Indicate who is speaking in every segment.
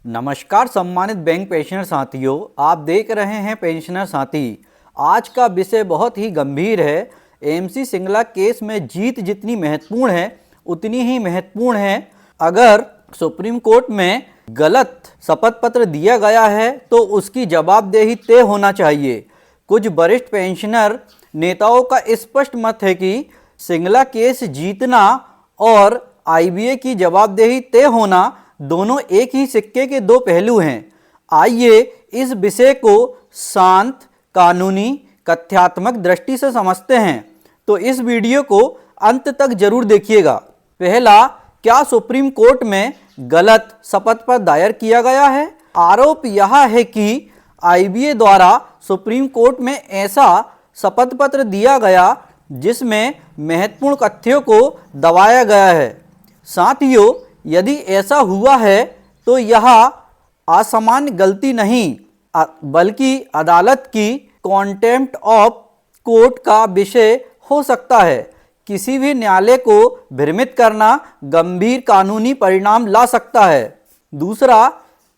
Speaker 1: नमस्कार सम्मानित bank pensioner साथियों, आप देख रहे हैं पेंशनर साथी। आज का विषय बहुत ही गंभीर है। एमसी सिंगला केस में जीत जितनी महत्वपूर्ण है उतनी ही महत्वपूर्ण है अगर सुप्रीम कोर्ट में गलत शपथ पत्र दिया गया है तो उसकी जवाबदेही तय होना चाहिए। कुछ वरिष्ठ पेंशनर नेताओं का स्पष्ट मत है कि सिंगला केस जीतना और आईबीए की जवाबदेही तय होना दोनों एक ही सिक्के के दो पहलू हैं। आइए इस विषय को शांत, कानूनी, तथ्यात्मक दृष्टि से समझते हैं, तो इस वीडियो को अंत तक जरूर देखिएगा। पहला, क्या सुप्रीम कोर्ट में गलत शपथ पत्र दायर किया गया है? आरोप यह है कि आईबीए द्वारा सुप्रीम कोर्ट में ऐसा शपथ पत्र दिया गया जिसमें महत्वपूर्ण तथ्यों को दबाया गया है। साथियों, यदि ऐसा हुआ है तो यह असामान्य गलती नहीं बल्कि अदालत की कॉन्टेम्प्ट ऑफ कोर्ट का विषय हो सकता है। किसी भी न्यायालय को भ्रमित करना गंभीर कानूनी परिणाम ला सकता है। दूसरा,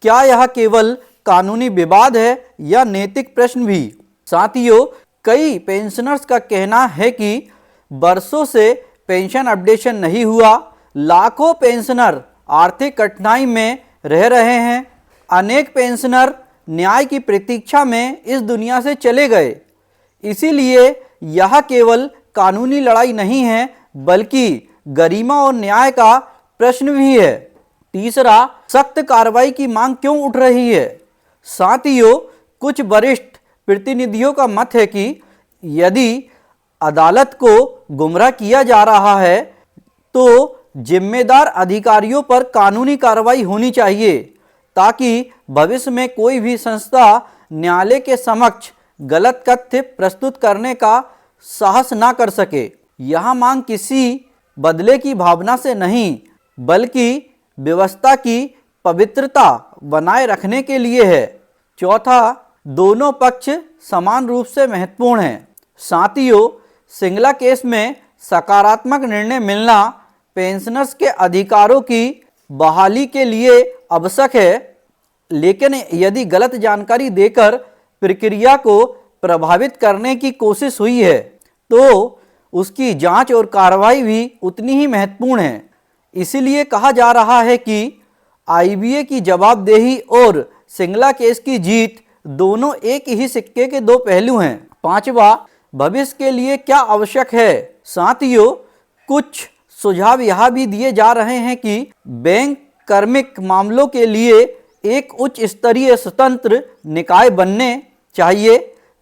Speaker 1: क्या यह केवल कानूनी विवाद है या नैतिक प्रश्न भी? साथियों, कई पेंशनर्स का कहना है कि वर्षों से पेंशन अपडेशन नहीं हुआ, लाखों पेंशनर आर्थिक कठिनाई में रह रहे हैं, अनेक पेंशनर न्याय की प्रतीक्षा में इस दुनिया से चले गए। इसीलिए यह केवल कानूनी लड़ाई नहीं है बल्कि गरिमा और न्याय का प्रश्न भी है। तीसरा, सख्त कार्रवाई की मांग क्यों उठ रही है? साथियों, कुछ वरिष्ठ प्रतिनिधियों का मत है कि यदि अदालत को गुमराह किया जा रहा है तो जिम्मेदार अधिकारियों पर कानूनी कार्रवाई होनी चाहिए ताकि भविष्य में कोई भी संस्था न्यायालय के समक्ष गलत तथ्य प्रस्तुत करने का साहस ना कर सके। यह मांग किसी बदले की भावना से नहीं बल्कि व्यवस्था की पवित्रता बनाए रखने के लिए है। चौथा, दोनों पक्ष समान रूप से महत्वपूर्ण हैं। साथियों, सिंगला केस में सकारात्मक निर्णय मिलना पेंशनर्स के अधिकारों की बहाली के लिए आवश्यक है, लेकिन यदि गलत जानकारी देकर प्रक्रिया को प्रभावित करने की कोशिश हुई है तो उसकी जांच और कार्रवाई भी उतनी ही महत्वपूर्ण है। इसीलिए कहा जा रहा है कि आईबीए की जवाबदेही और सिंगला केस की जीत दोनों एक ही सिक्के के दो पहलू हैं। पांचवा, भविष्य के लिए क्या आवश्यक है? साथियों, कुछ सुझाव यह भी दिए जा रहे हैं कि बैंक कार्मिक मामलों के लिए एक उच्च स्तरीय स्वतंत्र निकाय बनने चाहिए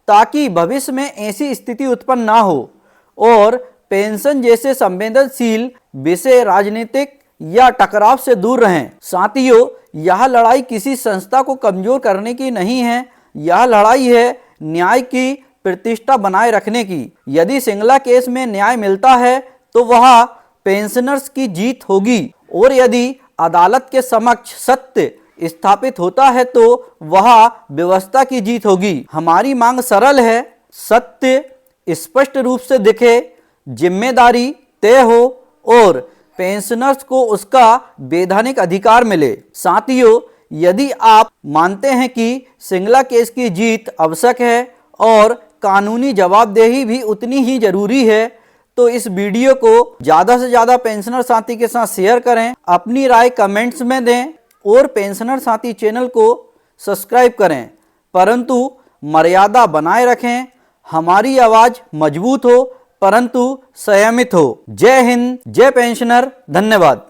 Speaker 1: ताकि भविष्य में ऐसी स्थिति उत्पन्न ना हो और पेंशन जैसे संवेदनशील विषय राजनीतिक या टकराव से दूर रहें। साथियों, यह लड़ाई किसी संस्था को कमजोर करने की नहीं है, यह लड़ाई है न्याय की प्रतिष्ठा बनाए रखने की। यदि सिंगला केस में न्याय मिलता है तो वह पेंशनर्स की जीत होगी और यदि अदालत के समक्ष सत्य स्थापित होता है तो वह व्यवस्था की जीत होगी। हमारी मांग सरल है, सत्य स्पष्ट रूप से दिखे, जिम्मेदारी तय हो और पेंशनर्स को उसका वैधानिक अधिकार मिले। साथियों, यदि आप मानते हैं कि सिंगला केस की जीत आवश्यक है और कानूनी जवाबदेही भी उतनी ही जरूरी है तो इस वीडियो को ज़्यादा से ज़्यादा पेंशनर साथी के साथ शेयर करें, अपनी राय कमेंट्स में दें और पेंशनर साथी चैनल को सब्सक्राइब करें, परंतु मर्यादा बनाए रखें। हमारी आवाज़ मजबूत हो परंतु संयमित हो। जय हिंद, जय पेंशनर, धन्यवाद।